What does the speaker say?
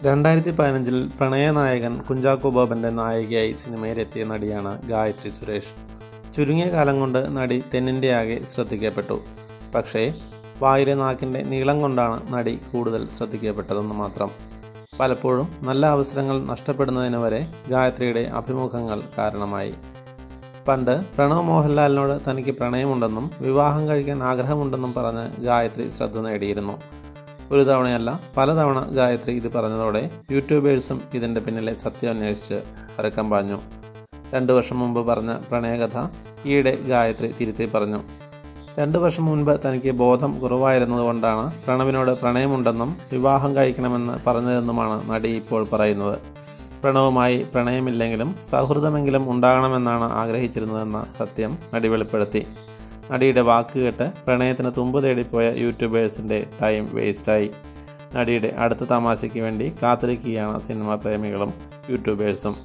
2015 പ്രണയനായകൻ കുഞ്ചാക്കോ ബോബൻ്റെ നായികയായി സിനിമയിലെത്തിയ നടിയാണ് ഗായത്രി സുരേഷ്. ചുരുങ്ങിയ കാലം കൊണ്ട് നടി തെന്നിന്ത്യയാകെ ശ്രദ്ധിക്കപ്പെട്ടു. പക്ഷേ വായിലെ നാക്കിൻ്റെ നീളം കൊണ്ടാണ് നടി കൂടുതൽ ശ്രദ്ധിക്കപ്പെട്ടതെന്ന് മാത്രം. പലപ്പോഴും നല്ല അവസരങ്ങൾ നഷ്ടപ്പെടുന്നതിന് വരെ ഗായത്രിയുടെ അഭിമുഖങ്ങൾ കാരണമായി. പണ്ട് പ്രണവ് മോഹൻലാലിനോട് തനിക്ക് പ്രണയമുണ്ടെന്നും വിവാഹം കഴിക്കാൻ ആഗ്രഹമുണ്ടെന്നും പറഞ്ഞ് ഗായത്രി ശ്രദ്ധ നേടിയിരുന്നു. ഒരു തവണയല്ല പലതവണ ഗായത്രി ഇത് പറഞ്ഞതോടെ യൂട്യൂബേഴ്സും ഇതിൻ്റെ പിന്നിലെ സത്യം അന്വേഷിച്ച് പരക്കം പാഞ്ഞു. 2 വർഷം മുമ്പ് പറഞ്ഞ പ്രണയകഥ ഈയിടെ ഗായത്രി തിരുത്തി പറഞ്ഞു. 2 വർഷം മുൻപ് തനിക്ക് ബോധം കുറവായിരുന്നതുകൊണ്ടാണ് പ്രണവിനോട് പ്രണയമുണ്ടെന്നും വിവാഹം കഴിക്കണമെന്ന് പറഞ്ഞതെന്നുമാണ് നടി ഇപ്പോൾ പറയുന്നത്. പ്രണവുമായി പ്രണയമില്ലെങ്കിലും സൗഹൃദമെങ്കിലും ഉണ്ടാകണമെന്നാണ് ആഗ്രഹിച്ചിരുന്നതെന്ന സത്യം നടി വെളിപ്പെടുത്തി. നടിയുടെ വാക്കുകേട്ട് പ്രണയത്തിന് തുമ്പ് തേടിപ്പോയ യൂട്യൂബേഴ്സിൻ്റെ ടൈം വേസ്റ്റായി. നടിയുടെ അടുത്ത തമാശയ്ക്ക് വേണ്ടി കാത്തിരിക്കുകയാണ് സിനിമാ പ്രേമികളും യൂട്യൂബേഴ്സും.